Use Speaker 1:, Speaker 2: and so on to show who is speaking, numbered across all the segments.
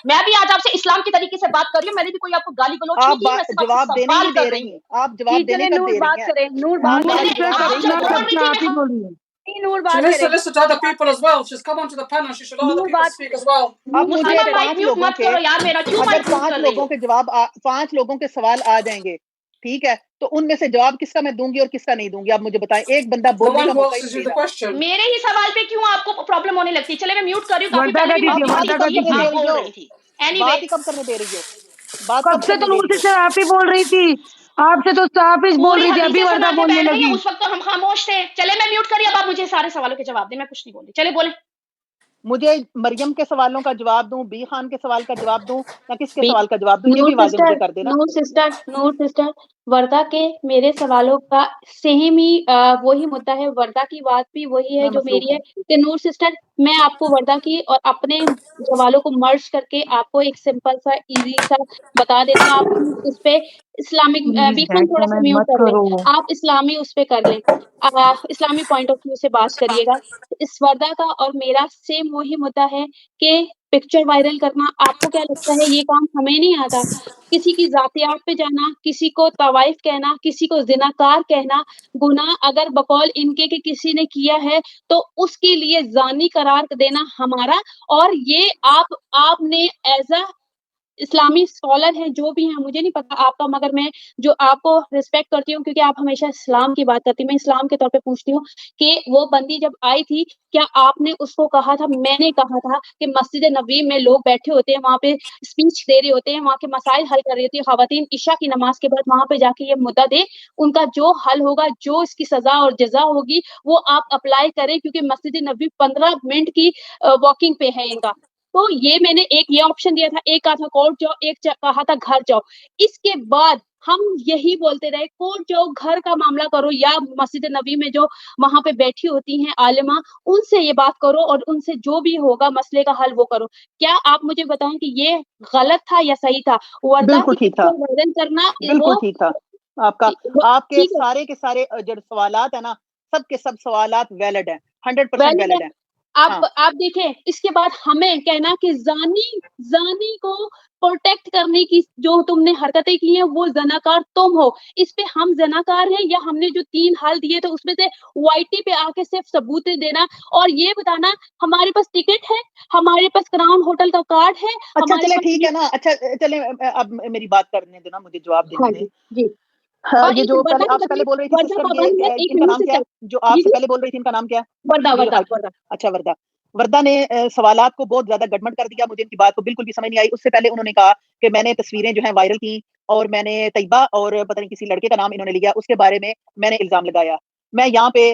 Speaker 1: میں بھی آج آپ سے اسلام کے طریقے سے بات کر رہی ہوں, میں نے بھی کوئی آپ کو گالی گلوچ نہیں کی, میں صرف
Speaker 2: جواب دینے
Speaker 1: سوال
Speaker 2: نہیں دے
Speaker 1: کر
Speaker 2: رہی
Speaker 1: رہی
Speaker 2: ہیں,
Speaker 1: ہوں.
Speaker 2: آپ جواب دینے کب
Speaker 3: نور
Speaker 2: دے
Speaker 3: بات
Speaker 2: رہی ہیں؟
Speaker 3: کریں, نور بات
Speaker 2: آپ
Speaker 3: کریں,
Speaker 2: جواب
Speaker 1: آپ
Speaker 2: دینے
Speaker 1: جو
Speaker 2: کب
Speaker 1: بول رہی تھی میں
Speaker 3: نور
Speaker 4: She
Speaker 3: بات
Speaker 4: needs to
Speaker 3: کریں.
Speaker 4: listen to other people as well. She's come onto the panel. She should let other
Speaker 3: Noor
Speaker 4: people
Speaker 3: بات
Speaker 4: speak as well.
Speaker 2: اب مجھے
Speaker 1: مسلمہ مائک
Speaker 2: 5
Speaker 1: میوٹ
Speaker 2: لوگوں
Speaker 1: مت
Speaker 2: کے,
Speaker 1: کرو یار میرا, کیوں
Speaker 2: اگر
Speaker 1: مائک میوٹ
Speaker 2: 5
Speaker 1: کر رہی
Speaker 2: لوگوں
Speaker 1: ہو؟
Speaker 2: کے جواب 5 لوگوں کے سوال آ جائیں گے, ٹھیک ہے, تو ان میں سے جواب کس کا میں دوں گی اور کس کا نہیں دوں گی, آپ مجھے بتائیں. ایک بندہ
Speaker 4: The
Speaker 2: بولنے
Speaker 4: one
Speaker 2: کا
Speaker 4: who
Speaker 2: موقع ہی
Speaker 4: asks
Speaker 2: نہیں
Speaker 4: you
Speaker 2: دے
Speaker 4: the
Speaker 2: رہا.
Speaker 4: question.
Speaker 1: میرے ہی سوال پہ کیوں آپ کو پرابلم ہونے لگتی ہے؟ چلے میں میوٹ کر رہی ہوں, کافی
Speaker 3: وردہ
Speaker 1: پہلے
Speaker 3: کا
Speaker 1: بھی
Speaker 3: دیجیے,
Speaker 1: میوٹ
Speaker 2: بات ہی
Speaker 1: کی
Speaker 3: وردہ
Speaker 2: کب
Speaker 3: کا
Speaker 1: تھی,
Speaker 2: کرنے
Speaker 3: دیجیے.
Speaker 2: دے
Speaker 1: آپ
Speaker 2: رہی
Speaker 1: بول
Speaker 2: ہو,
Speaker 1: رہی تھی. اینی وے
Speaker 2: بات ہی کب کرنے دے رہی ہو, بات
Speaker 3: کب
Speaker 2: کب
Speaker 3: سے
Speaker 2: کرنے
Speaker 3: تو
Speaker 2: دے
Speaker 3: نور
Speaker 2: رہی ہو.
Speaker 3: سسٹر آپ ہی بول رہی تھی, آپ سے تو صحافی بول
Speaker 1: پوری
Speaker 3: رہی تھی, ابھی
Speaker 1: حدیثیں
Speaker 3: وردہ
Speaker 1: سنا کے
Speaker 3: بولنے
Speaker 1: بیٹھ گئی ہیں,
Speaker 3: لگی.
Speaker 1: اس وقت تو ہم خاموش تھے. چلے میں میوٹ کری, اب آپ مجھے سارے سوالوں کے جواب دیں, میں کچھ نہیں بول رہی. چلے بولیں.
Speaker 2: مجھے مریم کے سوالوں کا جواب دوں, بی خان کے سوال کا جواب دوں, یا کس کے
Speaker 3: بھی
Speaker 2: سوال کا جواب دوں, یہ بھی واضح مجھے کر دینا.
Speaker 3: نور سسٹر وردہ کے میرے سوالوں کا سیم ہی وہی مدعا ہے, وردہ کی بات بھی وہی ہے
Speaker 2: میں
Speaker 3: جو
Speaker 2: مصروف
Speaker 3: میری ہے.
Speaker 2: ہوں.
Speaker 3: کہ نور سسٹر میں آپ کو وردہ کی اور اپنے سوالوں کو مرج کر کے آپ کو ایک سمپل سا ایزی سا بتا دیتی ہوں. آپ اس پہ اسلامک
Speaker 5: پلیز
Speaker 3: بھی ہم
Speaker 5: بیڈ
Speaker 3: تھوڑا سا
Speaker 5: کمنٹ
Speaker 3: میوٹ
Speaker 5: مت
Speaker 3: کر لیں,
Speaker 5: کرو.
Speaker 3: آپ اسلامی اس پہ کر لیں, اسلامی پوائنٹ آف ویو سے بات کریے گا. اس وردہ کا اور میرا سیم وہی مدعا ہے کہ پکچر وائرل کرنا, آپ کو کیا لگتا ہے یہ کام ہمیں نہیں آتا؟ کسی کی ذاتیات پہ جانا, کسی کو طوائف کہنا, کسی کو زناکار کہنا, گناہ اگر بقول ان کے کہ کسی نے کیا ہے تو اس کے لیے زانی قرار دینا ہمارا. اور یہ آپ نے ایز اے اسلامی اسکالر ہیں جو بھی ہیں, مجھے نہیں پتا آپ کا, مگر میں جو آپ کو ریسپیکٹ کرتی ہوں کیونکہ آپ ہمیشہ اسلام کی بات کرتی ہیں, میں اسلام کے طور پہ پوچھتی ہوں کہ وہ بندی جب آئی تھی کیا آپ نے اس کو کہا تھا, میں نے کہا تھا کہ مسجد نبوی میں لوگ بیٹھے ہوتے ہیں, وہاں پہ اسپیچ دے رہے ہوتے ہیں, وہاں کے مسائل حل کر رہی ہوتی ہے خواتین, عشاء کی نماز کے بعد وہاں پہ جا کے یہ مدعا دے, ان کا جو حل ہوگا, جو اس کی سزا اور جزا ہوگی وہ آپ اپلائی کریں, کیونکہ مسجد نبوی 15 منٹ کی واکنگ پہ ہے ان کا. تو یہ میں نے ایک یہ آپشن دیا تھا, ایک کہا تھا کورٹ جاؤ, ایک کہا تھا گھر جاؤ. اس کے بعد ہم یہی بولتے رہے کورٹ جاؤ, گھر کا معاملہ کرو, یا مسجد نبی میں جو وہاں پہ بیٹھی ہوتی ہیں عالمہ ان سے یہ بات کرو اور ان سے جو بھی ہوگا مسئلے کا حل وہ کرو. کیا آپ مجھے بتائیں کہ یہ غلط تھا یا صحیح تھا؟ وردہ
Speaker 2: بالکل
Speaker 3: کی
Speaker 2: ٹھیک تھا,
Speaker 3: پکچر وائرل کرنا
Speaker 2: بالکل
Speaker 3: وہ
Speaker 2: ٹھیک تھا آپ کا. آپ کے
Speaker 3: ٹھیک
Speaker 2: سارے جو سوالات ہیں نا, سب کے سب سوالات ویلڈ ہیں, 100%
Speaker 3: ہے.
Speaker 2: ویلڈ ہیں. ہاں,
Speaker 3: آپ دیکھیں اس کے بعد ہمیں کہنا کہ زانی کو پروٹیکٹ کرنے کی جو تم نے حرکتیں کی ہیں وہ زناکار تم ہو. اس پہ ہم زناکار ہیں یا ہم نے جو 3 حل دیے تھے اس میں سے وائی ٹی پہ آ کے صرف ثبوت دینا اور یہ بتانا ہمارے پاس ٹکٹ ہے, ہمارے پاس کراؤن ہوٹل کا کارڈ ہے,
Speaker 2: اچھا
Speaker 3: ہمارے
Speaker 2: چلے
Speaker 3: پاس
Speaker 2: ٹھیک ہے نا, اچھا چلے اب میری بات کرنے دو نا, مجھے جواب
Speaker 3: ہاں
Speaker 2: دینے دیں.
Speaker 3: جی جی.
Speaker 2: ہاں,
Speaker 3: اور
Speaker 2: یہ
Speaker 3: ایک
Speaker 2: جو پہلے
Speaker 3: وردہ
Speaker 2: آپ
Speaker 3: کا
Speaker 2: سے پہلے بول رہی تھی
Speaker 3: وردہ
Speaker 2: سسٹر,
Speaker 3: پابند ہے,
Speaker 2: یہ
Speaker 3: ایک
Speaker 2: ان کا
Speaker 3: منٹ
Speaker 2: نام
Speaker 3: سے
Speaker 2: کیا
Speaker 3: چل.
Speaker 2: ہے, جو آپ
Speaker 3: جی
Speaker 2: سے
Speaker 3: جی,
Speaker 2: پہلے بول رہی تھی ان کا نام کیا ہے؟
Speaker 3: وردہ.
Speaker 2: اچھا, وردہ نے سوالات کو بہت زیادہ گڑبڑ کر دیا, مجھے ان کی بات کو بالکل بھی سمجھ نہیں آئی. اس سے پہلے انہوں نے کہا کہ میں نے تصویریں جو ہیں وائرل کی اور میں نے طیبہ اور پتہ نہیں کسی لڑکے کا نام انہوں نے لیا, اس کے بارے میں نے الزام لگایا. میں یہاں پہ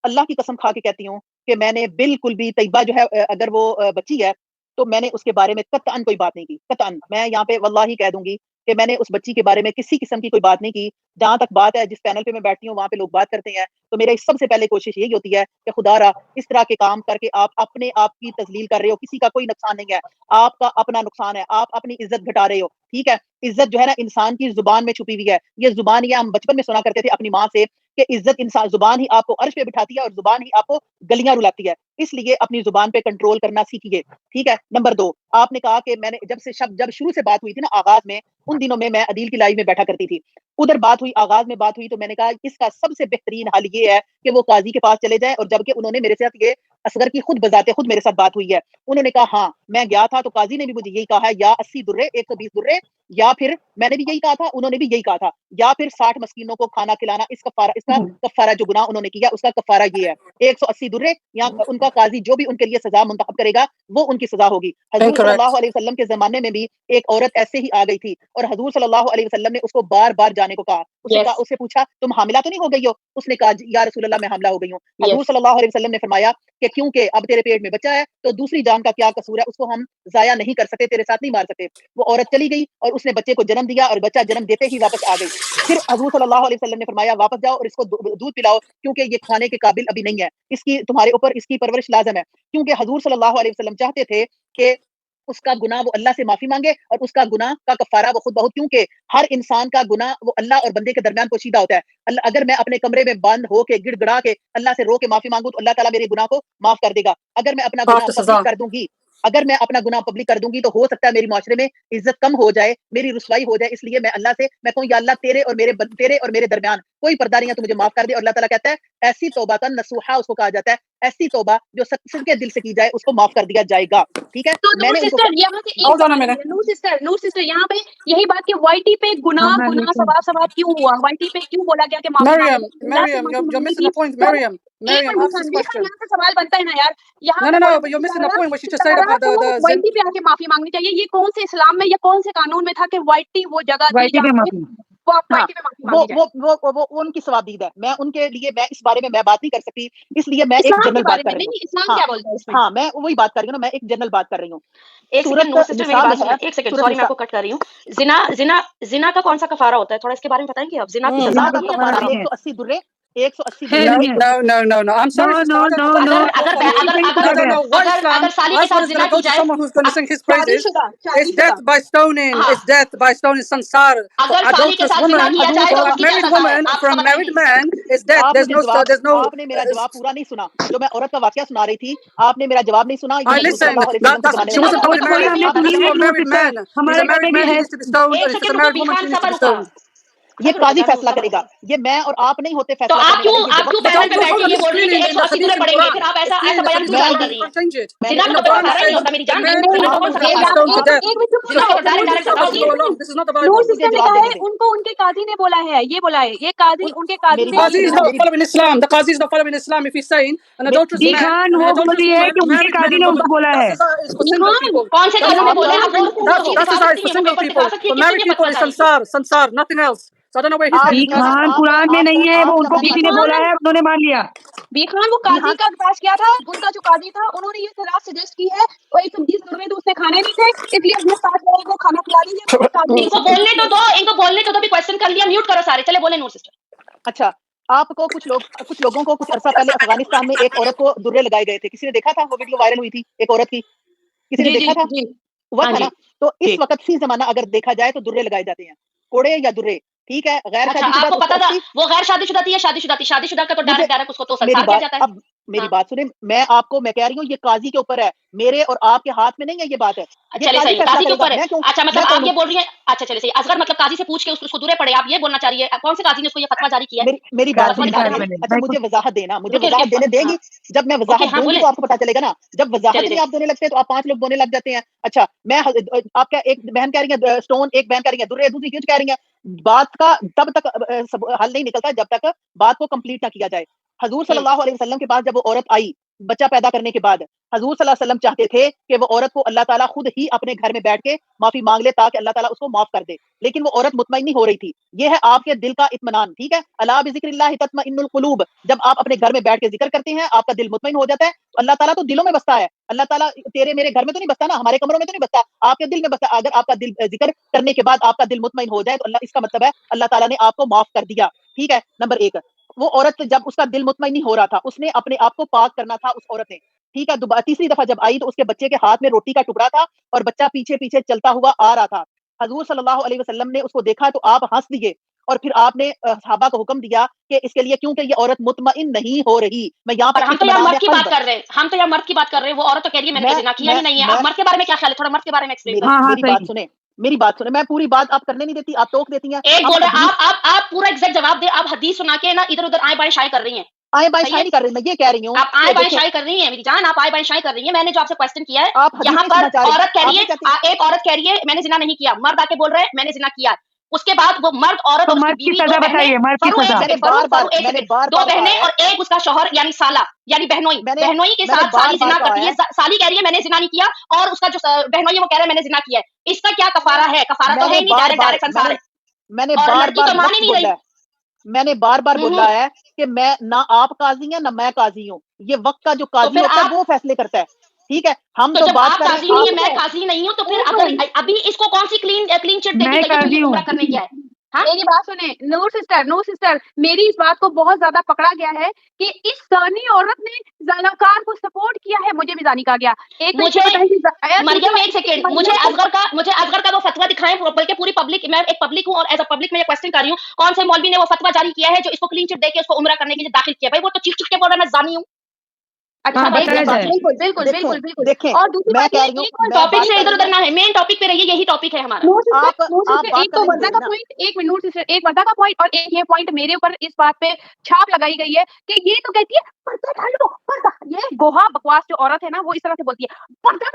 Speaker 2: اللہ کی قسم کھا کے کہتی ہوں کہ میں نے بالکل بھی, طیبہ جو ہے اگر وہ بچی ہے تو میں نے اس کے بارے میں قطعاً کوئی بات نہیں کی, قطعاً. میں یہاں پہ واللہ کہہ دوں گی کہ میں نے اس بچی کے بارے میں کسی قسم کی کوئی بات نہیں کی. جہاں تک بات ہے, جس پینل پہ میں بیٹھتی ہوں وہاں پہ لوگ بات کرتے ہیں, تو میری سب سے پہلے کوشش یہی ہوتی ہے کہ خدا را اس طرح کے کام کر کے آپ اپنے آپ کی تذلیل کر رہے ہو, کسی کا کوئی نقصان نہیں ہے, آپ کا اپنا نقصان ہے, آپ اپنی عزت گھٹا رہے ہو. ٹھیک ہے, عزت جو ہے نا انسان کی زبان میں چھپی ہوئی ہے. یہ زبان, یہ ہم بچپن میں سنا کرتے تھے اپنی ماں سے کہ عزت انسان, زبان ہی آپ کو عرش پہ بٹھاتی ہے اور زبان ہی آپ کو گلیاں رلاتی ہے. اس لیے اپنی زبان پہ کنٹرول کرنا سیکھیے. ٹھیک ہے. نمبر 2, آپ نے کہا کہ میں نے جب شروع سے بات ہوئی تھی نا آغاز میں, ان دنوں میں عدیل کی لائیو میں بیٹھا کرتی تھی, ادھر بات ہوئی, آغاز میں بات ہوئی, تو میں نے کہا اس کا سب سے بہترین حل یہ ہے کہ وہ قاضی کے پاس چلے جائیں. اور جبکہ انہوں نے میرے ساتھ یہ اصغر کی خود بذات خود میرے ساتھ بات ہوئی ہے, انہوں نے کہا ہاں میں گیا تھا, تو قاضی نے بھی مجھے یہی کہا ہے, یا 80 درے 120 درے, یا پھر میں نے بھی یہی کہا تھا, انہوں نے بھی یہی کہا تھا, یا پھر 60 مسکینوں کو کھانا کھلانا. اس کا کفارہ جو گناہ انہوں نے کیا اس کا کفارہ یہ ہے 180 درے, یا ان کا قاضی جو بھی ان کے لیے سزا منتخب کرے گا وہ ان کی سزا ہوگی. حضور صلی
Speaker 4: Incorrect.
Speaker 2: اللہ علیہ وسلم کے زمانے میں بھی ایک عورت ایسے ہی آ گئی تھی, اور حضور صلی اللہ علیہ وسلم نے اس کو بار بار جانے کو کہا. اس سے پوچھا تم حاملہ تو نہیں ہو گئی ہو؟ اس نے کہا یا رسول اللہ میں حاملہ ہو گئی ہوں. حضور صلی اللہ علیہ وسلم نے فرمایا کہ کیونکہ اب تیرے پیٹ میں بچہ ہے تو دوسری جان کا کیا قصور ہے, اس کو ہم ضائع نہیں کر سکتے, تیرے ساتھ نہیں مار سکتے. وہ عورت چلی گئی اور اس نے بچے کو جنم دیا, اور بچہ جنم دیتے ہی واپس آ گئی. پھر حضور صلی اللہ علیہ وسلم نے فرمایا واپس جاؤ اور اس کو دودھ پلاؤ, کیونکہ یہ کھانے کے قابل ابھی نہیں ہے, اس کی تمہارے اوپر اس کی پرورش لازم ہے. کیونکہ حضور صلی اللہ علیہ وسلم چاہتے تھے کہ اس کا گناہ وہ اللہ سے معافی مانگے, اور اس کا گناہ کا کفارہ وہ خود بہت, کیونکہ ہر انسان کا گناہ وہ اللہ اور بندے کے درمیان پوشیدہ ہوتا ہے. اگر میں اپنے کمرے میں بند ہو کے گڑ گڑا کے اللہ سے رو کے معافی مانگوں تو اللہ تعالیٰ میرے گناہ کو معاف کر دے گا. اگر میں اپنا گناہ
Speaker 4: After
Speaker 2: پبلک
Speaker 4: Saza.
Speaker 2: کر دوں گی, اگر میں اپنا گناہ پبلک کر دوں گی تو ہو سکتا ہے میری معاشرے میں عزت کم ہو جائے, میری رسوائی ہو جائے, اس لیے میں اللہ سے میں کہوں یا اللہ تیرے اور میرے درمیان کوئی پردہ نہیں ہے, تو مجھے معاف کر دے. اور اللہ تعالیٰ کہتا ہے ایسی توبہ کا نصوحہ اس کو کہا جاتا ہے, ایسی توبہ جو سچ کے دل سے کی جائے اس کو معاف کر دیا جائے گا. ٹھیک ہے,
Speaker 3: تو
Speaker 2: میں
Speaker 3: نور
Speaker 2: نے ان کو
Speaker 3: سسٹر یہاں سے ایک
Speaker 4: Hold on a
Speaker 3: بات
Speaker 4: minute.
Speaker 3: نور سسٹر یہاں پہ یہی بات کہ وائی ٹی پہ گناہ ثواب کیوں ہوا, وائی ٹی پہ کیوں بولا گیا کہ معافی
Speaker 4: Miriam,
Speaker 3: مانگو, اللہ سے
Speaker 4: Miriam,
Speaker 3: معافی
Speaker 4: you're
Speaker 3: مانگنے
Speaker 4: missing
Speaker 3: کی.
Speaker 4: the point.
Speaker 3: تو
Speaker 4: Miriam,
Speaker 3: ایک
Speaker 4: Miriam,
Speaker 3: منٹ
Speaker 4: ask this
Speaker 3: یہاں
Speaker 4: question.
Speaker 3: سے سوال بنتا ہے نا یار, یہاں
Speaker 4: No,
Speaker 3: پہ
Speaker 4: but you're missing the point. What she just said
Speaker 3: ستارہ
Speaker 4: about
Speaker 3: کو
Speaker 4: the
Speaker 3: وائی ٹی پہ آ کے معافی مانگنی چاہیے. یہ کون سے اسلام میں یا کون سے قانون میں تھا کہ وائی ٹی وہ جگہ تھی جہاں پہ وائی ٹی پہ معافی
Speaker 2: وہ
Speaker 3: مانگی جائے؟
Speaker 2: وہ ان کی ثوابدید ہے, میں ان کے لیے میں اس بارے میں بات نہیں کر سکتی, اس لیے میں ایک
Speaker 3: اسلام کے
Speaker 2: جنرل
Speaker 3: بارے
Speaker 2: بات کر
Speaker 3: میں
Speaker 2: رہی ہوں.
Speaker 3: نہیں, اسلام کیا بولتا ہے اس میں؟
Speaker 2: ہاں میں وہی بات کر رہی ہوں نا, میں ایک جنرل بات کر رہی ہوں.
Speaker 1: ایک سیکنڈ نور سسٹر میری بات سنیں, ایک سیکنڈ, سوری میں آپ کو کٹ کر رہی ہوں. زنا کا کون سا کفارہ ہوتا ہے, تھوڑا اس کے بارے میں بتائیں گے آپ؟ زنا کی سزا ہوتی ہے یا کفارہ ہوتا ہے؟
Speaker 2: 180 درے 180
Speaker 4: No. I'm sorry, sister. I don't know what you're talking about. I don't know what Islam.
Speaker 1: اگر سالی کے
Speaker 4: As
Speaker 1: ساتھ
Speaker 4: one is
Speaker 1: زنا
Speaker 4: going to
Speaker 1: کی
Speaker 4: go to
Speaker 1: جائے,
Speaker 4: someone who's going to sing his praises.
Speaker 3: شادی
Speaker 4: It's death
Speaker 3: شدہ
Speaker 4: by stoning.
Speaker 1: ہاں,
Speaker 4: It's death by stoning. Sansar. For
Speaker 1: اگر سالی کے
Speaker 4: adulterous
Speaker 1: ساتھ زنا
Speaker 4: woman,
Speaker 1: کیا جائے
Speaker 4: for
Speaker 1: تو
Speaker 4: a
Speaker 1: اس کی کیا
Speaker 4: married
Speaker 1: سزا ہے,
Speaker 4: woman,
Speaker 1: آپ
Speaker 4: for
Speaker 1: اس
Speaker 4: a
Speaker 1: کا بتائیں
Speaker 4: married
Speaker 1: گے.
Speaker 4: man, it's death.
Speaker 2: آپ
Speaker 4: There's no.
Speaker 2: آپ نے میرا جواب پورا نہیں سنا, جو میں عورت کا واقعہ سنا رہی تھی آپ نے میرا جواب نہیں سنا. یہ حضور صلی
Speaker 4: Listen.
Speaker 2: اللہ علیہ وسلم کے زمانے
Speaker 4: She
Speaker 2: میں
Speaker 4: wasn't
Speaker 2: ہوا
Speaker 4: properly
Speaker 2: تھا.
Speaker 4: married. This is for a married man. He's a married man. He needs to be stoned.
Speaker 1: ایک
Speaker 4: Or if it's a
Speaker 1: second رکو
Speaker 4: married
Speaker 1: بھی
Speaker 4: woman,
Speaker 1: Khan,
Speaker 4: she needs to
Speaker 1: صبر
Speaker 4: be
Speaker 1: رکا,
Speaker 4: stoned.
Speaker 2: یہ قاضی فیصلہ کرے گا, یہ میں اور آپ نہیں ہوتے
Speaker 1: تو
Speaker 2: فیصلہ
Speaker 1: آپ
Speaker 2: کرنے
Speaker 1: کیوں
Speaker 2: والے. یہ
Speaker 1: آپ کیوں
Speaker 2: وقت
Speaker 1: پینل پہ
Speaker 2: کا
Speaker 1: بیٹھ کے
Speaker 4: Hold on,
Speaker 1: یہ
Speaker 4: it's
Speaker 1: بول رہی
Speaker 4: clearly
Speaker 1: ہے
Speaker 4: in
Speaker 1: کہ
Speaker 4: the
Speaker 1: 180
Speaker 4: hadith
Speaker 1: درے
Speaker 4: in
Speaker 1: پڑیں گے, پھر
Speaker 4: Quran.
Speaker 1: آپ ایسا
Speaker 4: It's clearly in the
Speaker 1: بیان
Speaker 4: hadith
Speaker 1: کیوں
Speaker 4: in
Speaker 1: ڈال
Speaker 4: Quran.
Speaker 1: کر
Speaker 4: You
Speaker 1: رہی ہیں؟
Speaker 4: can't change it.
Speaker 1: زنا
Speaker 4: In
Speaker 1: کا
Speaker 4: the
Speaker 1: تو کوئی
Speaker 4: Quran, it
Speaker 1: کفارہ ہی نہیں
Speaker 4: says
Speaker 1: ہوتا میری
Speaker 4: the
Speaker 1: جان,
Speaker 4: man
Speaker 1: زنا کا کون
Speaker 4: who
Speaker 1: سا
Speaker 4: shall
Speaker 1: کفارہ
Speaker 4: be
Speaker 1: ہے؟
Speaker 4: stoned to death.
Speaker 3: ایک
Speaker 4: So adulterous
Speaker 3: minute
Speaker 4: couple go along. This is not the
Speaker 3: Noor
Speaker 4: Bible.
Speaker 2: مجھے
Speaker 3: سسٹر نے
Speaker 2: جواب
Speaker 3: کہا
Speaker 2: دینے
Speaker 3: ہے
Speaker 2: دیں.
Speaker 3: ان کو ان کے قاضی نے بولا ہے, یہ بولا ہے, یہ قاضی ان کے قاضی
Speaker 2: میری
Speaker 3: نے
Speaker 2: بات
Speaker 4: Qazi is
Speaker 2: سنیں نا,
Speaker 4: not following Islam. The Qazi is not following Islam. If he's saying an adulterous
Speaker 2: G
Speaker 4: man and an adulterous woman, married men and women, that's his for single people.
Speaker 1: کون سے قاضی نے
Speaker 2: آپ
Speaker 1: بولے
Speaker 2: کا
Speaker 1: ہیں؟ آپ وہ چیز
Speaker 4: That's
Speaker 1: دکھا
Speaker 4: his
Speaker 1: سکتی
Speaker 4: for
Speaker 1: ہیں, وہ
Speaker 4: single
Speaker 1: پیپر دکھا
Speaker 4: people.
Speaker 1: سکتی ہے,
Speaker 4: For
Speaker 1: کس
Speaker 4: married
Speaker 1: چیز
Speaker 4: people,
Speaker 1: فتویٰ
Speaker 4: it's
Speaker 1: جاری کیا؟
Speaker 4: sansar, nothing else. So I don't know where his hadith is.
Speaker 2: قرآن میں نہیں ہے, وہ ان کو کسی نے بولا ہے,
Speaker 5: انہوں نے مان لیا.
Speaker 3: بیخان وہ قاضی کا پاس کیا تھا, ان کا جو قاضی تھا انہوں نے یہ صلاح سجیسٹ کی ہے, وہ 120 درے تو اس نے کھانے نہیں تھے, اس لیے اپنے ساتھ والے کو کھانا کھلا دیجیے. تو قاضی
Speaker 1: ان کو بولنے تو دو, ان کو بولنے تو دو, بھی کوشچن کر لیا, میوٹ کرو سارے, چلے بولے نور سسٹر.
Speaker 2: اچھا آپ کو کچھ لوگوں کو کچھ عرصہ پہلے افغانستان میں ایک عورت کو درے لگائے گئے تھے, کسی نے دیکھا تھا وہ ویڈیو وائرل ہوئی تھی ایک عورت کی, کسی نے
Speaker 3: جی
Speaker 2: دیکھا تھا؟
Speaker 3: جی
Speaker 2: ہوا
Speaker 1: ہاں
Speaker 2: تھا
Speaker 1: جی,
Speaker 2: نا. تو
Speaker 3: جی
Speaker 2: اس وقت فی زمانہ اگر دیکھا جائے تو درے لگائے جاتے ہیں, کوڑے یا درے. ٹھیک ہے, غیر
Speaker 1: اچھا
Speaker 2: شادی
Speaker 1: آپ
Speaker 2: شدہ
Speaker 1: کو
Speaker 2: تو
Speaker 1: پتا تھا
Speaker 2: 180.
Speaker 1: وہ غیر شادی شدہ تھی یا شادی شدہ تھی؟ شادی شدہ کا تو
Speaker 2: مجھے
Speaker 1: ڈائریکٹ اس کو تو
Speaker 2: میری
Speaker 1: سنسار کیا
Speaker 2: بات
Speaker 1: جاتا ہے.
Speaker 2: اب میری
Speaker 1: ہاں,
Speaker 2: بات سنیں, میں کہہ رہی ہوں یہ قاضی کے اوپر ہے, میرے اور آپ کے ہاتھ میں نہیں ہے یہ بات ہے, یہ
Speaker 1: چلے
Speaker 2: قاضی
Speaker 1: صحیح,
Speaker 2: فیصلہ
Speaker 1: قاضی کے
Speaker 2: کرے گا.
Speaker 1: اوپر ہے.
Speaker 2: میں کیوں
Speaker 1: اچھا
Speaker 2: میں
Speaker 1: مطلب
Speaker 2: کون
Speaker 1: آپ یہ
Speaker 2: ہوں؟
Speaker 1: بول رہی ہیں, اچھا چلے صحیح, اصغر مطلب قاضی سے پوچھ کے اس کو دورے پڑے, آپ یہ بولنا چاہ رہی ہے کون سے قاضی نے اس کو یہ فتویٰ جاری کیا ہے؟
Speaker 2: میری بات
Speaker 1: فتویٰ
Speaker 2: سنیں
Speaker 1: دکھا
Speaker 2: نا,
Speaker 1: دیں ہمیں.
Speaker 2: اچھا مجھے وضاحت دینا, مجھے
Speaker 1: رکے
Speaker 2: وضاحت دینے دیں گی, جب میں
Speaker 1: اوکے,
Speaker 2: وضاحت
Speaker 1: ہاں
Speaker 2: دوں گی
Speaker 1: بولے,
Speaker 2: تو آپ کو پتا چلے گا نا. جب وضاحت
Speaker 1: چلے
Speaker 2: نہیں
Speaker 1: دیں.
Speaker 2: آپ دینے لگتے تو آپ 5 لوگ بونے لگ جاتے ہیں. اچھا میں آپ کیا ایک بہن کہہ رہی ہیں سٹون, ایک بہن کہہ رہی ہیں درے, دوسری کیوں کہہ رہی ہیں. بات کا تب تک حل نہیں نکلتا جب تک بات کو کمپلیٹ نہ کیا جائے. حضور صلی اللہ علیہ وسلم کے پاس جب وہ عورت آئی بچہ پیدا کرنے کے بعد, حضور صلی اللہ علیہ وسلم چاہتے تھے کہ وہ عورت کو اللہ تعالیٰ خود ہی اپنے گھر میں بیٹھ کے معافی مانگ لے تاکہ اللہ تعالیٰ اس کو معاف کر دے, لیکن وہ عورت مطمئن نہیں ہو رہی تھی. یہ ہے آپ کے دل کا اطمینان. ٹھیک ہے, الا بذکر اللہ تطمئن القلوب, جب آپ اپنے گھر میں بیٹھ کے ذکر کرتے ہیں آپ کا دل مطمئن ہو جاتا ہے. اللہ تعالیٰ تو دلوں میں بستا ہے, اللہ تعالیٰ تیرے میرے گھر میں تو نہیں بستا نا, ہمارے کمروں میں تو نہیں بستا, آپ کے دل میں بستا. اگر آپ کا دل ذکر کرنے کے بعد آپ کا دل مطمئن ہو جائے تو اللہ, اس کا مطلب ہے اللہ تعالیٰ نے آپ کو معاف کر دیا. ٹھیک ہے, نمبر 1, وہ عورت جب اس کا دل مطمئن نہیں ہو رہا تھا, اس نے اپنے آپ کو پاک کرنا تھا اس عورت نے. ٹھیک ہے, تیسری دفعہ جب آئی تو اس کے بچے کے ہاتھ میں روٹی کا ٹکڑا تھا اور بچہ پیچھے پیچھے چلتا ہوا آ رہا تھا. حضور صلی اللہ علیہ وسلم نے اس کو دیکھا تو آپ ہنس دیے, اور پھر آپ نے صحابہ کو حکم دیا کہ اس کے لیے, کیونکہ یہ عورت مطمئن نہیں ہو رہی. میں یہاں
Speaker 1: اور
Speaker 2: پر
Speaker 1: ہم تو یہاں
Speaker 2: اطمینان
Speaker 1: مرد کی
Speaker 2: قلب,
Speaker 1: بات کر رہے ہیں, ہم تو یہاں مرد کی بات کر رہے ہیں, وہ عورت تو کہہ رہی ہے میں نے زنا کیا ہی نہیں ہے. آپ مرد کے بارے میں کیا خیال ہے, تھوڑا مرد کے بارے میں ایکسپلین کریں.
Speaker 2: میری بات سنیں, میں پوری بات آپ کرنے نہیں دیتی, آپ ٹوک دیتی ہیں.
Speaker 1: ایک بول رہے آپ پورا ایگزیکٹ جواب دیں, آپ حدیث سنا کے نا ادھر ادھر آئیں بائیں شائیں کر رہی ہیں.
Speaker 2: آئیں بائیں شائیں نہیں کر رہی, میں یہ کہہ رہی ہوں
Speaker 1: آپ آئیں بائیں شائیں کر رہی ہیں میری جان, آپ آئیں بائیں شائیں کر رہی ہیں. میں نے جو آپ سے کوشچن کیا ہے,
Speaker 2: آپ حدیث
Speaker 1: یہاں
Speaker 2: نہیں
Speaker 1: پر
Speaker 2: سننا چاہ رہی,
Speaker 1: عورت کہہ
Speaker 2: آپ
Speaker 1: رہی
Speaker 2: نہیں چاہتی.
Speaker 1: ہے, ایک عورت کہہ رہی ہے میں نے زنا نہیں کیا, مرد آ کے بول رہے ہیں میں نے زنا کیا. اس کے بعد وہ مرد عورت اور اس کی بیوی دو بہنیں, دو بہنیں اور ایک اس کا شوہر یعنی سالہ یعنی بہنوئی کے ساتھ سالی زنا کرتی ہے. سالی کہہ رہی ہے میں نے زنا نہیں کیا, اور اس کا جو بہنوئی ہے وہ کہہ رہا ہے میں نے زنا کیا ہے. اس کا کیا کفارہ ہے؟ کفارہ تو ہے ہی نہیں, ڈائریکٹ سنسار ہے.
Speaker 2: میں نے
Speaker 1: اور
Speaker 2: بار
Speaker 1: لڑکی
Speaker 2: بار
Speaker 1: تو مان ہی
Speaker 2: وقت
Speaker 1: نہیں
Speaker 2: بولا
Speaker 1: رہی.
Speaker 2: ہے, میں نے بار بار بولا ہے کہ میں نہ آپ قاضی ہیں نہ میں قاضی ہوں, یہ وقت کا جو قاضی ہوتا ہے وہ فیصلے کرتا ہے. ٹھیک ہے, ہم
Speaker 1: تو
Speaker 2: تو
Speaker 1: جب
Speaker 2: بات
Speaker 1: آپ
Speaker 2: کر رہے
Speaker 1: قاضی نہیں ہے میں قاضی نہیں ہوں, تو پھر اگر ابھی اس کو کون سی کلین چٹ دے کے گئی ہے جو یہ عمرہ کرنے کیا ہے؟
Speaker 3: میری بات سنیں نور سسٹر, میری اس بات کو بہت زیادہ پکڑا گیا ہے کہ اس زانی عورت نے زانوکار کو سپورٹ کیا ہے, مجھے بھی زانی کہا گیا.
Speaker 1: مجھے مریم ایک سیکنڈ, مجھے اصغر کا وہ فتویٰ دکھائیں, بلکہ پوری پبلک, میں ایک پبلک ہوں اور ایز اے پبلک میں یہ کوشچن کر رہی ہوں, کون سے مولوی نے وہ فتویٰ جاری کیا ہے جو اس کو کلین چٹ دے کے اس کو عمرہ کرنے کے لیے داخل کیا؟ بھائی وہ تو چیخ چیخ کے بول رہا ہے میں زانی ہوں.
Speaker 3: अच्छा बिल्कुल बिल्कुल बिल्कुल बिल्कुल
Speaker 2: देखें,
Speaker 3: और दूसरी
Speaker 2: मैं
Speaker 3: बात
Speaker 2: कह
Speaker 3: ये
Speaker 2: रही हूँ,
Speaker 3: एक और
Speaker 1: टॉपिक से इधर उधर ना है, मेन टॉपिक पे रहिए, यही टॉपिक है हमारा।
Speaker 3: एक तो वर्दा का पॉइंट, एक मिनट से एक वर्दा का पॉइंट और एक ये पॉइंट मेरे ऊपर इस बात पे छाप लगाई गई है कि ये तो कहती है पर्दा डालो पर्दा, ये गोहा बकवास जो औरत है ना वो इस तरह से बोलती है पर्दा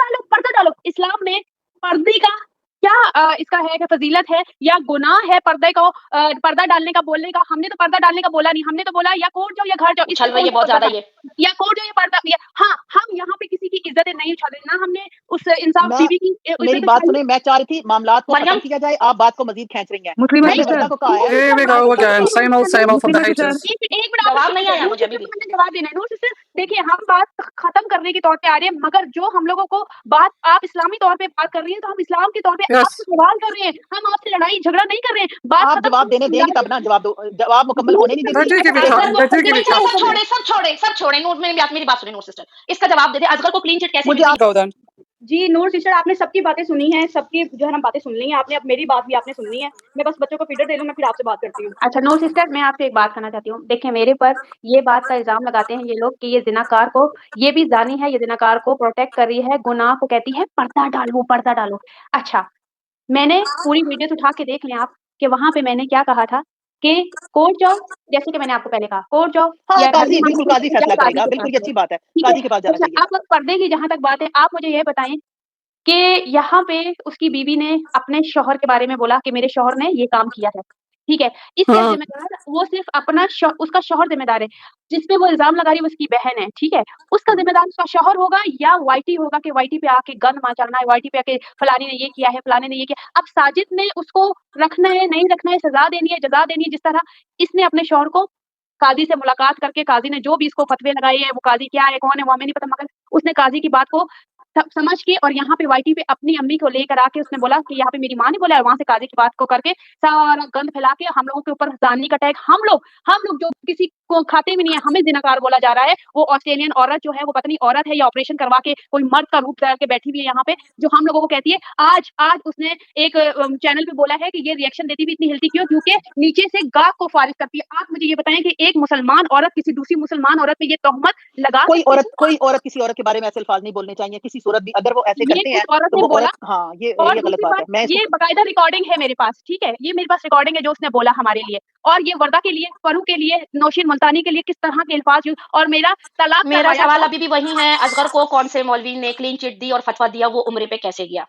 Speaker 3: डालो। इस्लाम में पर्दे का क्या इसका है कि फजीलत है या गुनाह है पर्दे को पर्दा डालने का बोलने का? हमने तो पर्दा डालने का बोला नहीं, हमने तो बोला या कोर्ट जाओ या घर जाओ,
Speaker 1: उछल रही है बहुत ज्यादा ये।
Speaker 3: या कोर्ट जाओ या पर्दा हाँ, हम यहाँ पे किसी की इज्जत नहीं उछल रहे ना, हमने उस इंसाफ बीवी की
Speaker 2: मेरी बात सुने, मैं चाह रही थी मामलात को खत्म किया जाए, आप बात को मजीद खींच रही हैं। मैंने वर्दा को कहा है
Speaker 4: Here we go again. Same old for the haters.
Speaker 1: जवाब नहीं आया मुझे अभी भी।
Speaker 3: जवाब देना है। नो सिस्टर, देखिए हम बात खत्म करने के तौर पे आ रहे हैं, मगर जो हम लोगों को बात आप इस्लामी तौर पे बात कर रही हैं तो हम इस्लाम के तौर पे आपसे सवाल कर रहे हैं, हम आपसे लड़ाई झगड़ा नहीं कर रहे हैं। बात
Speaker 2: आप जवाब देने देंगे तब ना, जवाब दो, जवाब मुकम्मल होने नहीं देती।
Speaker 1: सब छोड़े नूर, मेरी बात सुनिए नूर सिस्टर, इसका जवाब दे दे। अजगर को क्लीन चिट कैसे मिली?
Speaker 3: जी नूर सिस्टर, आपने सबकी बातें सुनी हैं, सबकी जो है ना बातें सुन ली हैं आपने, अब मेरी बात भी आपने सुननी है। मैं बस बच्चों को फीडर दे लूं, मैं फिर आपसे बात करती हूँ। अच्छा नूर सिस्टर, मैं आपसे एक बात करना चाहती हूँ। देखिए मेरे पर ये बात का इल्जाम लगाते हैं ये लोग कि ये जिनाकार को, ये भी जानी है, ये जिनाकार को प्रोटेक्ट कर रही है, गुनाह को कहती है पर्दा डालो। अच्छा, मैंने पूरी वीडियोस उठा के देख लें आप कि वहां पे मैंने क्या कहा था कि कोर्ट जाओ, जैसे कि मैंने आपको पहले कहा कोर्ट जाओ या
Speaker 2: काजी, बिल्कुल काजी फैसला करेगा, बिल्कुल ये अच्छी बात है, काजी के पास जाना चाहिए।
Speaker 3: आप पर्दे की जहां तक बात है, आप मुझे ये बताएं कि यहाँ पे उसकी बीवी ने अपने शौहर के बारे में बोला कि मेरे शौहर ने ये काम किया है, ठीक है, इसका जिम्मेदार वो सिर्फ अपना उसका शौहर जिम्मेदार है, जिसपे वो इल्जाम लगा रही है उसकी बहन है, ठीक है, उसका जिम्मेदार उसका शौहर होगा या वाईटी होगा कि वाईटी पे आके गन मचाना है, वाईटी पे आके फलानी ने ये किया है, फलाने ने ये किया। अब साजिद ने उसको रखना है, नहीं रखना है, सजा देनी है, जजा देनी है, जिस तरह इसने अपने शौहर को काजी से मुलाकात करके, काजी ने जो भी इसको फतवे लगाए हैं, वो काजी क्या है कौन है वो हमें नहीं पता, मगर उसने काजी की बात को समझ के और यहाँ पे वाईटी पे अपनी अम्मी को लेकर आके उसने बोला कि यहाँ पे मेरी माँ ने बोला, और वहां से काजी की बात को करके सारा गंद फैला के हम लोगों के ऊपर जानी का टैग, हम लोग जो किसी को खाते भी नहीं है, हमें जिनाकार बोला जा रहा है। वो ऑस्ट्रेलियन औरत जो है वो पता नहीं औरत है या ऑपरेशन करवा के कोई मर्द का रूप डाल के बैठी हुई है यहाँ पे, जो हम लोगों को कहती है। आज उसने एक चैनल पे बोला है कि ये रिएक्शन देती हुई इतनी हिलती क्यों, क्योंकि नीचे से गाग को फारिग करती है। आप मुझे ये बताएं कि एक मुसलमान औरत किसी दूसरी मुसलमान औरत पे ये तोहमत लगा,
Speaker 2: कोई औरत किसी औरत के बारे में ऐसे अल्फाज नहीं बोलने चाहिए, किसी सूरत भी अगर वो ऐसे करते हैं तो वो औरत, हाँ ये गलत बात है। मैं
Speaker 3: ये बकायदा रिकॉर्डिंग है मेरे पास, ठीक है, ये मेरे पास रिकॉर्डिंग है जो उसने बोला हमारे लिए, और ये वर्दा के लिए, फरू के लिए, नौशीन मुल्तानी के लिए किस तरह के अल्फाज यूज, और मेरा तलाक।
Speaker 1: मेरा सवाल अभी भी वही है, असगर को कौन से मौलवी ने क्लीन चिट दी और फतवा दिया, वो उम्र पे कैसे गया?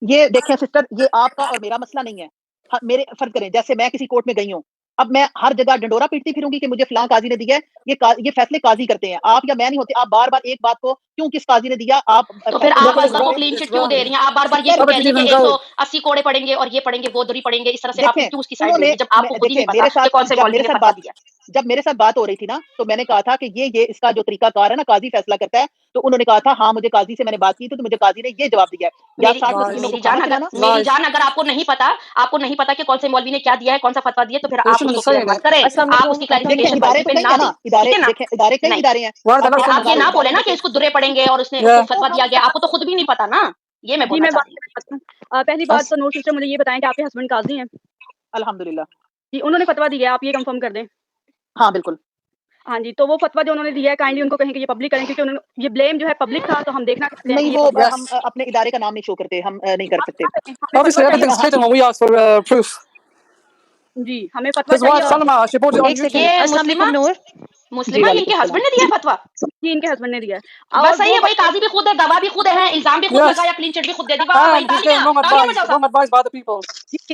Speaker 2: ये देखें सिस्टर, ये आपका और मेरा मसला नहीं है। मेरे फर्ज करें, जैसे मैं किसी कोर्ट में गई हूँ, अब मैं हर जगह डंडोरा पीटती फिरूंगी कि मुझे फलां काजी ने दिया है, ये फैसले काजी करते हैं, आप या मैं नहीं होते। आप बार-बार एक बात को क्यों किस काजी ने दिया, आप
Speaker 1: तो फिर आप असगर को क्लीन चिट क्यों दे रही हैं? आप बार-बार ये क्यों कह रही हैं कि 180 कोड़े पड़ेंगे और ये पड़ेंगे, वो दरी पड़ेंगे, इस तरह से आप क्यों उसकी साइड ले रही हैं, जब आपको खुद ही नहीं पता कि कौन से मौलवी ने फतवा दिया?
Speaker 2: जब मेरे साथ बात हो रही थी ना, तो मैंने कहा था कि ये इसका जो तरीकाकार है ना, काजी फैसला करता है, तो उन्होंने कहा था हाँ मुझे काजी से मैंने बात की थी, तो मुझे काजी ने ये जवाब दिया है।
Speaker 1: मेरी जान, अगर आपको नहीं पता कि कौन से मौलवी ने क्या दिया है, कौन सा फतवा दिया, तो फिर आप उसको मत करें, आप उसकी क्लैरिफिकेशन
Speaker 2: इदारे हैं।
Speaker 1: आप ये ना बोले ना कि इसको दुरे पड़ेंगे और उसने फतवा दिया गया, आपको तो खुद भी नहीं पता ना। ये मैं बोलना चाहती हूँ।
Speaker 3: पहली बात तो नूर सिस्टर मुझे ये बताएं कि आपके हस्बैंड काजी हैं?
Speaker 2: अल्हम्दुलिल्लाह
Speaker 3: जी, उन्होंने फतवा दिया, आप ये कंफर्म कर दें।
Speaker 2: हाँ बिल्कुल।
Speaker 3: हाँ जी, तो वो फतवा जो उन्होंने दिया है काइंडली उनको कहें कि ये पब्लिक करें, क्योंकि उन्होंने ये ब्लेम जो है पब्लिक था, तो हम देखना
Speaker 2: नहीं, वो हम अपने इदारे का नाम नहीं शो करते, हम नहीं कर सकते।
Speaker 4: Obviously, everything's hidden when we ask for proof.
Speaker 3: जी, हमें फतवा चाहिए।
Speaker 1: मुस्लिमा इनके हस्बैंड ने दिया फतवा?
Speaker 3: जी, इनके हस्बैंड ने दिया है।
Speaker 1: बस सही है, वही काजी भी खुद है, गवाह भी खुद है, इल्जाम भी खुद लगाया, क्लीन चिट भी खुद दे दी।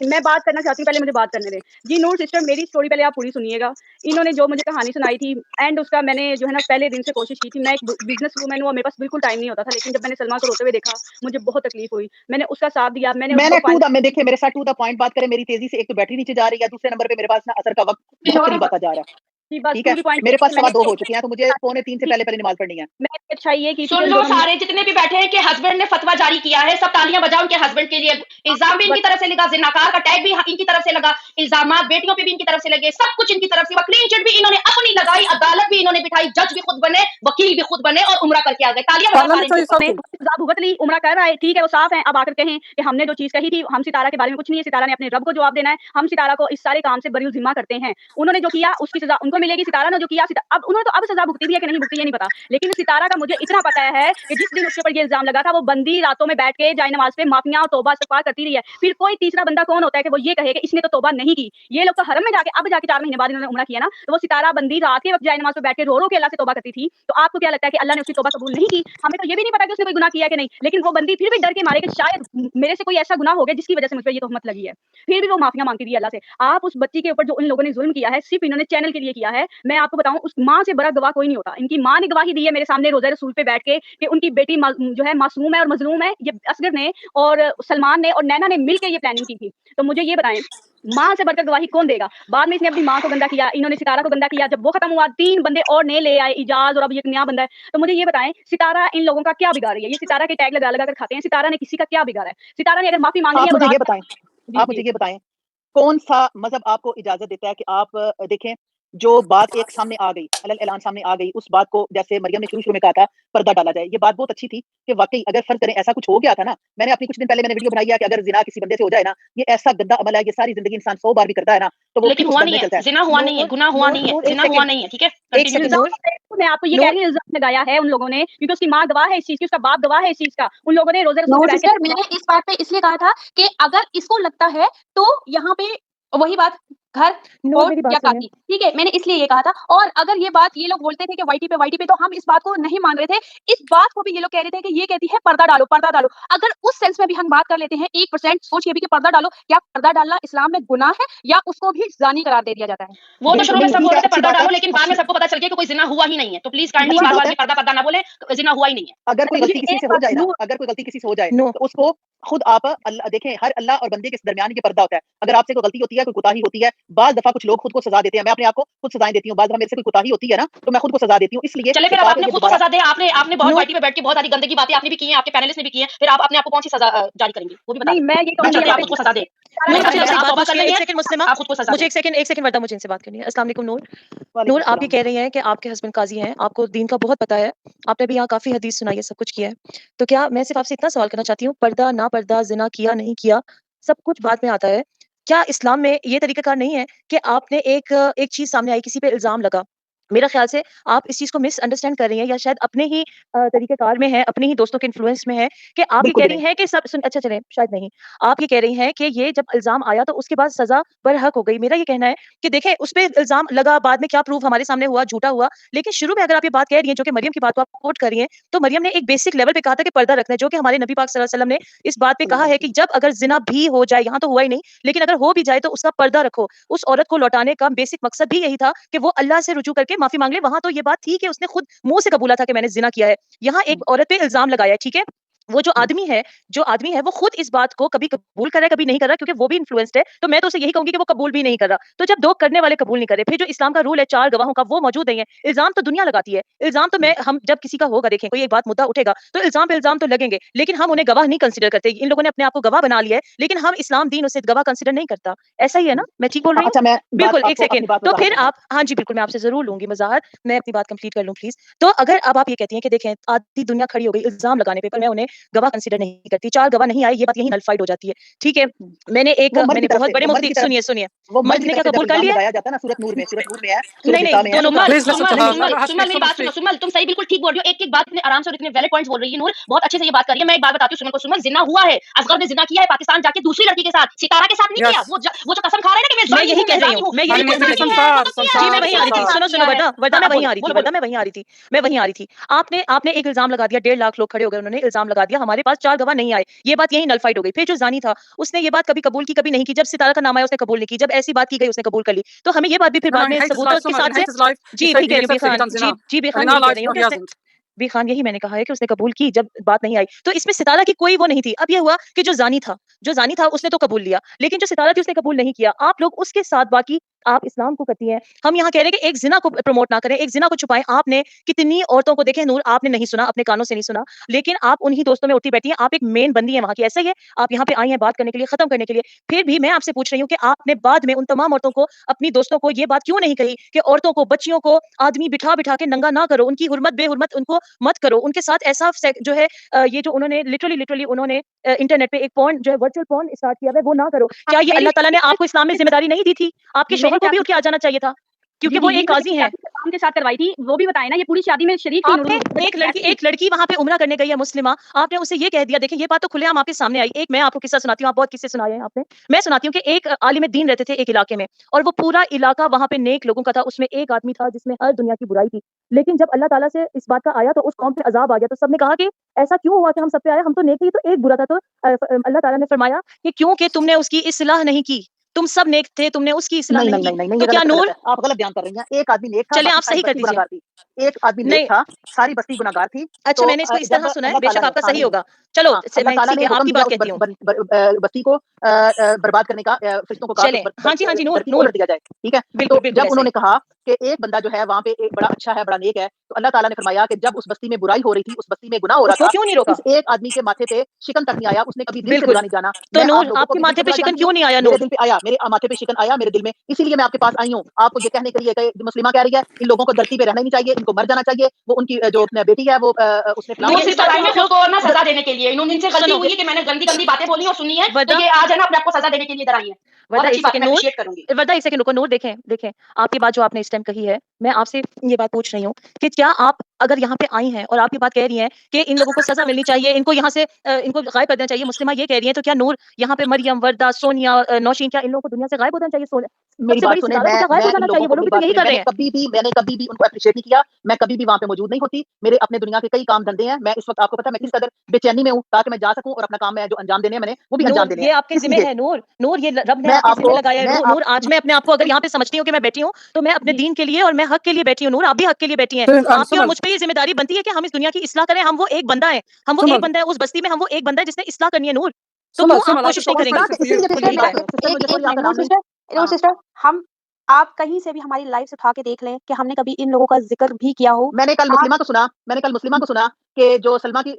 Speaker 3: मैं बात करना चाहती हूँ, पहले मुझे बात करने दें। जी नूर सिस्टर, मेरी स्टोरी पहले आप पूरी सुनिएगा। इन्होंने जो मुझे कहानी सुनाई थी एंड उसका मैंने जो है ना पहले दिन से कोशिश की थी। मैं एक बिजनेस वूमन हूँ, मेरे पास बिल्कुल टाइम नहीं होता था, लेकिन जब मैंने सलमा को रोते हुए देखा मुझे बहुत तकलीफ हुई, मैंने उसका साथ दिया। मैंने
Speaker 2: देखिए मेरे साथ टू द पॉइंट बात करें, मेरी तेजी से एक तो बैटरी नीचे जा रही है, दूसरे नंबर पे मेरे पास ना असर का वक्त बहुत आता जा रहा है, ठीक है, मेरे पास 2:15 हो चुकी हैं, तो मुझे 3:45 से पहले नमाज पढ़नी है।
Speaker 3: अच्छा ये कि
Speaker 1: सुन लो सारे जितने भी बैठे हैं कि हस्बैंड ने फतवा जारी किया है, सब तालियां बजाओ उनके हस्बैंड के लिए। इल्जाम भी इनकी तरफ से लगा, जिनाकार का टैग भी इनकी तरफ से लगा, इल्जामात बेटियों पे भी इनकी तरफ से लगे, सब कुछ इनकी तरफ से। क्लीन चिट भी इन्होंने अपनी लगाई, अदालत भी इन्होंने बिठाई, जज भी खुद बने, वकील भी खुद बने और उम्रा करके आ गए। तालियां बजाओ।
Speaker 3: भुगत ली, उम्रा कर रहा है, ठीक है, वो साफ है। अब आकर कहें कि हमने जो चीज कही थी, हम सितारा के बारे में कुछ नहीं है, सितारा ने अपने रब को जवाब देना है, हम सितारा को इस सारे काम से बरी जिम्मा करते हैं। उन्होंने जो किया उसकी सजा उनको
Speaker 1: को मिलेगी। सितारा ने जो किया, अब उन्होंने तो अब सजा भुगती भी है कि नहीं भुगती ये नहीं पता, लेकिन सितारा का मुझे इतना पता है कि जिस दिन उसके ऊपर ये इल्जाम लगा था वो बंदी रातों में बैठ के जाए नमाज पे माफिया और तौबा इस्तगफार करती रही है। फिर कोई तीसरा बंदा कौन होता है कि वो ये कहे कि इसने तो तौबा नहीं की। ये लोग तो हरम में जाके अब जाके 4 महीने बाद इन्होंने उम्रा किया ना, तो वो सितारा बंदी रात के वक्त जाए नमाज पे बैठ के रो रो के अल्लाह से तौबा करती थी। तो आपको क्या लगता है कि अल्लाह ने उसकी तौबा कबूल नहीं की? हमें तो ये भी नहीं पता कि उसने कोई गुनाह किया है कि नहीं, लेकिन वो बंदी फिर भी डर के मारे कि शायद मेरे से कोई ऐसा गुनाह हो गया जिसकी वजह से मुझ पर ये तोहमत लगी है, फिर भी वो माफिया मांगती थी अल्लाह से। आप उस बच्ची के ऊपर जो इन लोगों ने जुल्म किया है सिर्फ इन्होंने चैनल के लिए किया है। मैं आपको बताऊं, उस माँ से बड़ा गवाह कोई नहीं होता। इनकी माँ ने गवाही दी है मेरे सामने रोज़ा रसूल पे बैठ के कि उनकी बेटी जो है मासूम है और मजलूम है। ये असगर ने और सलमान ने और नैना ने मिलकर ये प्लानिंग की थी। तो मुझे ये बताएं, माँ से बढ़कर गवाही कौन देगा? बाद में इसने अपनी माँ को गंदा किया, इन्होंने सितारा को गंदा किया। जब वो खत्म हुआ 3 बंदे और नए ले आए, इजाज और अब ये नया बंदा है। तो मुझे ये बताएं, सितारा इन लोगों का क्या बिगाड़ रही है? ये सितारा के टैग लगा लगा कर खाते हैं। सितारा ने किसी का क्या बिगाड़ा है? सितारा ने अगर माफी मांगी है,
Speaker 2: आप मुझे ये बताएं कौन सा मजहब आपको इजाजत देता है कि आप देखें जो बात एक सामने आ गई, अलल ऐलान सामने आ गई, उस बात को जैसे मरियम ने शुरू में कहा था पर्दा डाला जाए। ये बात बहुत अच्छी थी कि वाकई अगर फर्ज करें ऐसा कुछ हो गया था ना, मैंने अपनी कुछ दिन पहले मैंने वीडियो बनाई है कि अगर जिना किसी बंदे से हो जाए ना, ये ऐसा गंदा अमल है, ये सारी जिंदगी इंसान 100 बार भी करता है ना, तो वो
Speaker 1: लेकिन हुआ नहीं है, जिना हुआ नहीं है, गुनाह हुआ नहीं है, जिना हुआ नहीं है। ठीक है, मैं आपको ये कह रही हूं, इल्जाम लगाया है उन लोगों ने क्योंकि उसकी माँ गवाह है इस चीज की, उसका बाप गवाह है इस चीज का। उन लोगों ने रोजे रसूल पे बैठ के
Speaker 3: मैंने इस बात पे इसलिए कहा था कि अगर इसको लगता है तो यहाँ पे वही बात घर या काकी, ठीक है, मैंने इसलिए ये कहा था। और अगर ये बात ये लोग बोलते थे कि वाईटी पे, तो हम इस बात को नहीं मान रहे थे। इस बात को भी ये लोग कह रहे थे कि ये कहती है पर्दा डालो, पर्दा डालो। अगर उस सेंस में भी हम बात कर लेते हैं 1% सोच के भी कि पर्दा डालो, क्या पर्दा डालना इस्लाम में गुनाह है या उसको भी जानी करार दे दिया जाता है?
Speaker 1: वो तो शुरू में सब बोल रहे थे पर्दा डालो, लेकिन बाद में सबको पता चल गया कि कोई जिना हुआ ही नहीं है। तो प्लीज काइंडली बार-बार पर्दा ना बोले, जिना हुआ ही नहीं है।
Speaker 2: अगर कोई गलती किसी से हो जाए ना, अगर कोई गलती किसी से हो जाए तो उसको खुद आप अल्लाह देखें, हर अल्लाह और बंदे के दरमियान के पर्दा होता है। अगर आपसे कोई गलती होती है, कोई कोताही होती है, बाज़ दफा कुछ लोग खुद को सजा देते हैं। मैं अपने आप को खुद सजाएं देती हूँ। बाज़ दफा मेरे से कोई कोताही होती है ना, तो मैं खुद को सजा देती हूँ। इसलिए
Speaker 1: चले फिर आपने खुद को सजा दे, आपने बहुत वाईटी पे बैठ के बहुत सारी गंदगी बातें आपने भी की हैं, आपके पैनलिस्ट ने भी की हैं। फिर आप अपने आप को कौन सी सजा जारी करेंगे वो भी बताइए। मैं ये कहूंगी आप खुद को सजा दे।
Speaker 5: एक सेकंड वर्दा, मुझे इनसे बात करनी है। अस्सलाम वालेकुम नूर, आप ये कह रही हैं कि आपके हस्बैंड काजी हैं, आपको दीन का बहुत पता है, आपने भी यहाँ काफी हदीस सुनाई है, सब कुछ किया है। तो क्या मैं सिर्फ आपसे इतना सवाल करना चाहती हूँ, पर्दा ना पर्दा, जिना किया नहीं किया, सब कुछ बाद में आता है। क्या इस्लाम में ये तरीकाकार नहीं है कि आपने एक चीज सामने आई, किसी पे इल्जाम लगा, मेरा ख्याल से आप इस चीज को मिसअंडरस्टैंड कर रही हैं या शायद अपने ही तरीकेकार में है, अपने ही दोस्तों के इन्फ्लुएंस में है कि आप ये कह रही हैं कि सब अच्छा चलें, शायद नहीं, आप ये कह रही हैं कि ये जब इल्जाम आया तो उसके बाद सजा बरहक हो गई। मेरा ये कहना है कि देखें उस पर इल्जाम लगा, बाद में क्या प्रूफ हमारे सामने हुआ, झूठा हुआ, लेकिन शुरू में अगर आप ये बात कह रही हैं, जो कि मरियम की बात को आप कोट कर रही हैं, तो मरियम ने एक बेसिक लेवल पे कहा था कि पर्दा रखना है, जो कि हमारे नबी पाक सल्लल्लाहु अलैहि वसल्लम ने इस बात पे कहा है कि जब अगर जिना भी हो जाए, यहाँ तो हुआ ही नहीं, लेकिन अगर हो भी जाए तो उसका पर्दा रखो। उस औरत को लौटाने का बेसिक मकसद भी यही था कि वो अल्लाह से रुजू करके माफी मांग ले। वहां तो ये बात थी कि उसने खुद मुंह से कबूला था कि मैंने जिना किया है। यहाँ एक औरत पे इल्जाम लगाया है, ठीक है, वो जो आदमी है वो खुद इस बात को कभी कबूल कर रहा है, कभी नहीं कर रहा, क्योंकि वो भी इन्फ्लुएंस्ड है। तो मैं तो उसे यही कहूंगी कि वो कबूल भी नहीं कर रहा। तो जब दो करने वाले कबूल नहीं कर रहे, फिर जो इस्लाम का रूल है 4 गवाहों का, वो मौजूद नहीं है। इल्जाम तो दुनिया लगाती है, इल्जाम तो हम जब किसी का होगा, देखें कोई एक बात मुद्दा उठेगा तो इल्जाम पे इल्जाम तो लगेंगे, लेकिन हम उन्हें गवाह नहीं कंसिडर करते। इन लोगों ने अपने आप को गवाह बना लिया है, लेकिन हम इस्लाम दीन उसे गवाह कंसिडर नहीं करता। ऐसा ही है ना? मैं ठीक बोल रही हूँ? बिल्कुल, एक सेकंड। तो फिर आप, हाँ जी बिल्कुल, मैं आपसे जरूर लूंगी मजाहर, मैं अपनी बात कंप्लीट कर लूं प्लीज। तो अगर अब आप ये कहती हैं कि देखें आधी दुनिया खड़ी हो गई इल्जाम लगाने पे, पर मैं उन्हें गवाह कंसिडर नहीं करती, 4 गवाह नहीं आए, ये बात यही नलफाइड हो जाती है, ठीक है। मैंने बहुत बड़े मुफ्ती, सुनिए, मर्द ने क्या कबूल कर लिया जाता है ना, सूरत नूर में है। नहीं, दोनों
Speaker 1: सुमल तुम सही बिल्कुल ठीक बोल रही हो। एक एक बात इतने आराम से और इतने वैलिड पॉइंट्स बोल रही है नूर, बहुत अच्छे से ये बात कर रही है। मैं एक बात बताती हूँ सुमल को, सुमल जिना हुआ है, असगर ने जिना किया है पाकिस्तान जाके दूसरी लड़की के साथ, सितारा के साथ नहीं किया। वो जो कसम खा रहे हैं ना,
Speaker 5: मैं यही कह रही हूँ, मैं वहीं आ रही थी, सुनो वर्दा, मैं वहीं आ रही थी, मैं वहीं आ रही थी। आपने एक इल्जाम लगा दिया, 1.5 लाख लोग खड़े हो गए, उन्होंने इल्जाम लगा दिया, हमारे पास 4 गवाह नहीं आए, ये बात यही नलफाइड हो गई। फिर जो जानी था उसने ये बात कभी कबूल की, कभी नहीं की। जब सितारा का नाम आया उसने कबूल नहीं की, जब ऐसी बात की गई उसने कबूल कर ली। तो हमें ये बात भी फिर बाद में सबूतों के साथ से, जी बी खान, यही मैंने कहा है कि उसने कबूल की जब बात नहीं आई। तो इसमें सितारा की कोई वो नहीं थी। अब ये हुआ कि जो जानी था उसने तो कबूल लिया, लेकिन जो सितारा थी उसने कबूल नहीं किया। आप लोग उसके साथ, बाकी आप इस्लाम को करती हैं, हम यहाँ कह रहे हैं कि एक जिना को प्रमोट ना करें, एक जिना को छुपाएं। आपने कितनी औरतों को देखे नूर, आपने नहीं सुना, अपने कानों से नहीं सुना, लेकिन आप उन्हीं दोस्तों में उठती बैठी हैं। आप एक मेन बंदी है वहां की, ऐसा ही है। आप यहाँ पे आई हैं बात करने के लिए, खत्म करने के लिए। फिर भी मैं आपसे पूछ रही हूँ कि आपने बाद में उन तमाम औरतों को, अपनी दोस्तों को ये बात क्यों नहीं कही कि औरतों को, बच्चियों को आदमी बिठा बिठा के नंगा ना करो, उनकी हुर्मत बेहुर्मत उनको मत करो, उनके साथ ऐसा जो है ये जो उन्होंने लिटरली उन्होंने इंटरनेट पे एक पॉर्न जो है वर्चुअल पॉर्न स्टार्ट किया है, वो ना करो। क्या ये अल्लाह ताला ने आपको इस्लाम में जिम्मेदारी नहीं दी थी? आपके शौहर को भी उठ के आ जाना चाहिए था। क्योंकि वो एक काजी हैं।
Speaker 1: काम के साथ करवाई थी, वो भी बताए ना, ये पूरी शादी में शरीक थी।
Speaker 5: आपने एक लड़की वहाँ पे उम्रा करने गई है मुस्लिमा, आपने उसे ये कह दिया, देखिए ये बात तो खुलेआम आपके सामने आई। एक मैं आपको किस्सा सुनाती हूँ, आप बहुत किस्से सुनाए हैं आपने। मैं सुनाती हूँ कि एक आलिम दीन रहते थे एक इलाके में, और वो पूरा इलाका वहाँ पे नेक लोगों का था। उसमें एक आदमी था जिसमें हर दुनिया की बुराई थी, लेकिन जब अल्लाह ताला से इस बात का आया तो उस कौम पे अजाब आ गया। तो सबने कहा कि ऐसा क्यों हुआ कि हम सब पे आया, हम तो नेक थे, तो एक बुरा था। तो अल्लाह ताला ने फरमाया कि क्योंकि तुमने उसकी इस्लाह नहीं की, तुम सब नेक थे, तुमने उसकी इस्लाह नहीं की। तो क्या नूर,
Speaker 2: आप गलत बयान कर रही हैं। एक आदमी नेक था,
Speaker 5: चलिए आप सही कर दीजिए।
Speaker 2: एक आदमी नेक था, सारी बस्ती गुनाहगार थी।
Speaker 5: अच्छा, मैंने इसको इस तरह सुना है, बेशक आपका सही होगा। चलो मैं ठीक है, आपकी बात कहती हूँ।
Speaker 2: बस्ती को बर्बाद करने का फरिश्तों को कहा
Speaker 5: चले, हाँ जी नूर
Speaker 2: दिया जाए, ठीक है।
Speaker 5: बिल्कुल
Speaker 2: तो
Speaker 5: बिल्कुल
Speaker 2: जब उन्होंने कहा कि एक बंदा जो है वहाँ पे एक बड़ा अच्छा है, बड़ा नेक है, तो अल्लाह ताला ने फरमाया कि जब उस बस्ती में बुराई हो रही थी, उस बस्ती में गुनाह हो रहा था,
Speaker 5: क्यों नहीं रोका?
Speaker 2: इस एक आदमी के माथे पे शिकन तक नहीं आया, उसने कभी दिल से
Speaker 5: बिल्कुल।
Speaker 2: बुरा नहीं जाना।
Speaker 5: तो
Speaker 2: मैं आप
Speaker 5: नूर
Speaker 2: लोगों को
Speaker 5: आपके
Speaker 2: भी
Speaker 5: माथे
Speaker 2: दिल
Speaker 5: पे
Speaker 2: से बुरा
Speaker 5: शिकन
Speaker 2: जानती
Speaker 5: क्यों
Speaker 2: हूँ,
Speaker 5: नहीं आया
Speaker 2: मेरे
Speaker 5: नूर?
Speaker 2: दिल पे आया, मेरे माथे पे शिकन आया मेरे दिल में, इसीलिए मैं आपके पास आई हूँ आपको ये कहने के लिए कि मुस्लिमा कह रही है इन लोगों को धरती पे रहना ही नहीं चाहिए, इनको मर जाना चाहिए। वो उनकी जो बेटी है वो उसने
Speaker 1: वो सिस्टर आई है उसको ना सजा देने के लिए, इन्होंने इनसे गलती हुई है कि मैंने गंदी गंदी बातें बोली और सुनी है, तो ये आज है ना अपने आपको सजा देने के लिए इधर आई है। बहुत अच्छी बात है, मैं अप्रिशिएट करूंगी।
Speaker 5: वरदा एक सेकंड रुको नूर, देखें आपकी बात जो आपने इस टाइम कही है, मैं आपसे ये बात पूछ रही हूँ कि क्या आप अगर यहाँ पे आई हैं और आप ये बात कह रही हैं कि इन लोगों को सजा मिलनी चाहिए, इनको यहाँ से इनको गायब कर देना चाहिए, मुस्लिमा ये कह रही है, तो क्या नूर यहाँ पे मरियम, वरदा, सोनिया, नौशीन, क्या इन लोगों को दुनिया से गायब हो जाना चाहिए?
Speaker 2: मेरी बात सुने,
Speaker 5: गायब हो जाना चाहिए, वो लोग भी तो यही कर रहे हैं।
Speaker 2: मैंने कभी भी उनको अप्रिशिएट नहीं किया, मैं कभी भी वहाँ पे मौजूद नहीं होती। मेरे अपने दुनिया के कई काम धंधे हैं, मैं इस वक्त आपको पता है मैं किस कदर बेचैनी में हूँ ताकि मैं जा सकूं और अपना काम में जो अंजाम देने हैं मैंने वो भी अंजाम देने हैं।
Speaker 5: ये आपके जिम्मे है नूर, ये रब ने आपके जिम्मे लगाया है नूर। आज मैं अपने आप को अगर यहाँ पे समझती हूँ कि मैं बैठी हूँ तो मैं अपने दीन के लिए और मैं हक के लिए बैठी हूँ। नूर आप भी हक के लिए बैठी हैं, आपकी और मुझ पे ये जिम्मेदारी बनती है कि हम इस दुनिया की इस्लाह करें। हम वो एक बंदा है, उस बस्ती में हम वो एक बंदा है जिसने इस्लाह करनी है नूर। तो क्यों आप कोशिश नहीं करेंगे?
Speaker 3: सिस्टर हम आप कहीं से भी हमारी लाइफ उठा के देख लें कि हमने कभी इन लोगों का जिक्र भी किया हो।
Speaker 2: मैंने कल मुस्लिमा को सुना कि जो सलमा की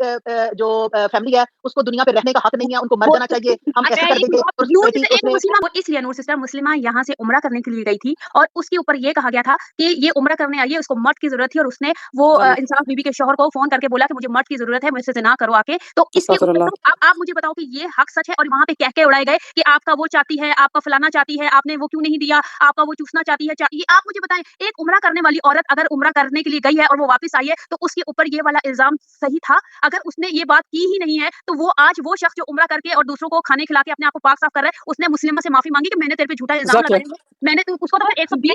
Speaker 2: जो फैमिली है उसको दुनिया पे रहने का हक नहीं है, उनको मर जाना चाहिए, हम ऐसे कर देंगे।
Speaker 1: इसलिए नूर सिस्टर मुस्लिमा यहाँ से उम्रा करने के लिए गई थी और उसके ऊपर ये कहा गया था कि ये उम्रा करने आई है, उसको मर्द की जरूरत थी, और उसने वो इंसाफ बीबी के शौहर को फोन करके बोला कि मुझे मर्द की जरूरत है, मुझसे ज़िना करो आके। तो इसके ऊपर आप मुझे बताओ कि ये हक सच है? और वहाँ पे कह के उड़ाए गए कि आपका वो चाहती है, आपका फलाना चाहती है, आपने वो क्यों नहीं दिया, आपका वो चूसना चाहती है। ये आप मुझे बताएं, एक उम्रा करने वाली औरत अगर उम्रा करने के लिए गई है और वो वापस आई है तो उसके ऊपर ये वाला इल्जाम सही था? अगर उसने ये बात की ही नहीं है तो वो आज वो शख्स जो उम्रा करके और दूसरों को खाने खिला के अपने आप को पाक साफ कर रहा है, उसने मुस्लिमा से माफी मांगी कि मैंने तेरे पे झूठा इल्जाम लगाया है, मैंने तो उसको तो 120